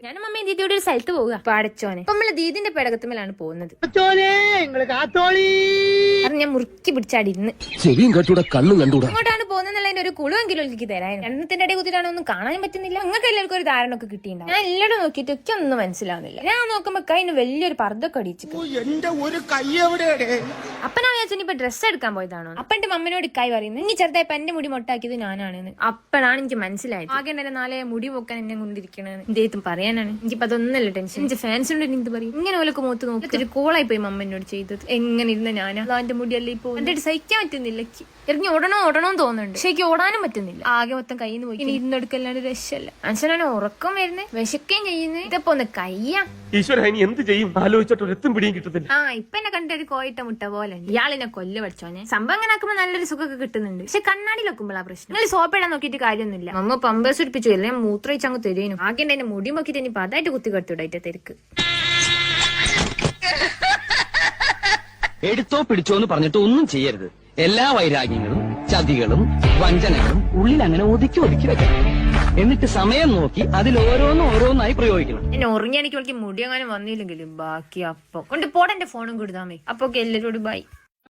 ഞാനും അമ്മയും ദീദിയോട് ഒരു സ്ഥലത്ത് പോവുക. അപ്പൊ അടച്ചോനെ അപ്പൊ നമ്മള് ദീദിന്റെ പേടകത്തുമ്മലാണ് പോകുന്നത്. കാരണം ഞാൻ മുറുക്കി പിടിച്ചാടിരുന്ന് ചെവിയും കണ്ടൂടെ കണ്ണും കണ്ടൂടാ. ഇങ്ങോട്ടാണ് പോകുന്നതിന്റെ ഒരു കുളുവെങ്കിലും എനിക്ക് തരായിരുന്നു. എണ്ണത്തിന്റെ ഇടയിൽ കുത്തിയിട്ടാണ് ഒന്നും കാണാൻ പറ്റുന്നില്ല. നിങ്ങൾക്ക് എല്ലാവർക്കും ഒരു ധാരണ ഒക്കെ കിട്ടിയിട്ടുണ്ടാവും. ഞാൻ എല്ലാവരും നോക്കിയിട്ട് ഒക്കെ ഒന്നും മനസ്സിലാവുന്നില്ല. ഞാൻ നോക്കുമ്പോ കൈന് വലിയൊരു പർദ്ദൊക്കെ അടിച്ചു. അപ്പനാ വിചാരിച്ചു ഇപ്പൊ ഡ്രസ്സ് എടുക്കാൻ പോയതാണോ. അപ്പന്റെ മമ്മനോട് കൈ പറയുന്നത് ഇനി ചെറുതായപ്പോ എന്റെ മുടി മൊട്ടാക്കിയത് ഞാനാണെന്ന്. അപ്പഴാണ് എനിക്ക് മനസ്സിലായത് ആകെ എന്നെ നാളെ മുടി പോക്കാൻ എന്നെ കൊണ്ടിരിക്കണെന്ന്. എന്തെയ്ത്തും പറയാനാണ്. എനിക്കിപ്പോ അതൊന്നല്ല ടെൻഷൻ. എന്റെ ഫാൻസിനോട് എന്ത് പറയും. ഇങ്ങനെ ഓലൊക്കെ മുഖത്ത് നോക്കി ഒരു കോളായി പോയി മമ്മനോട് ചെയ്തത്. എങ്ങനെ ഇരുന്ന ഞാനാ എന്റെ മുടിയല്ലേ ഇപ്പൊ എന്റെ സഹിക്കാൻ പറ്റുന്നില്ല. എറിഞ്ഞ് ഓടണോന്ന് തോന്നുന്നുണ്ട്. പക്ഷെ എനിക്ക് ഓടാനും പറ്റുന്നില്ല. ആകെ മൊത്തം കയ്യിൽ നിന്ന് പോയി. ഇനി ഇരുന്നെടുക്കല്ലാണ്ട് രക്ഷല്ല. മനുഷ്യനാണ് ഉറക്കം വരുന്നത്, വിശക്കുകയും ചെയ്യുന്നത്. ഇതപ്പോ ഒന്ന് കയ്യാ എന്ത് ചെയ്യും ആലോചിച്ചിട്ട് എത്തും പിടിയും കിട്ടുന്നില്ല. ഇപ്പൊ എന്നെ കണ്ട ഒരു കോയിട്ട മുട്ട പോലെ ഇയാളിനെ കൊല്ല പഠിച്ചോനെ. സംഭവം അങ്ങനെ ആക്കുമ്പോ നല്ലൊരു സുഖമൊക്കെ കിട്ടുന്നുണ്ട്. പക്ഷെ കണ്ണാടി വെക്കുമ്പോഴാ പ്രശ്നം. നിങ്ങൾ സോപ്പിടാൻ നോക്കിയിട്ട് കാര്യമൊന്നുമില്ല. അമ്മ പമ്പേഴ്സ് പിടിപ്പിച്ചു അല്ലേ മൂത്രയിച്ച് അങ്ങ് തരുന്നു. ആകെ എന്റെ മുടി നോക്കിയിട്ട് ഇനി അതായിട്ട് കുത്തി കെട്ടിവിടായിട്ട് തിരക്ക്. എടുത്തോ പിടിച്ചോ എന്ന് പറഞ്ഞിട്ട് ഒന്നും ചെയ്യരുത്. എല്ലാ വൈരാഗ്യങ്ങളും ചതികളും വഞ്ചനകളും ഉള്ളിൽ അങ്ങനെ ഒതുക്കി വെക്കണം. എന്നിട്ട് സമയം നോക്കി അതിൽ ഓരോന്നായി പ്രയോഗിക്കണം. എന്നെ ഉറങ്ങിയാണെങ്കിൽ മുടി അങ്ങനെ വന്നില്ലെങ്കിലും ബാക്കി അപ്പൊ കൊണ്ട് പോടെ എന്റെ ഫോണും കൊടുത്താമേ. അപ്പൊ എല്ലാരോടും ബൈ.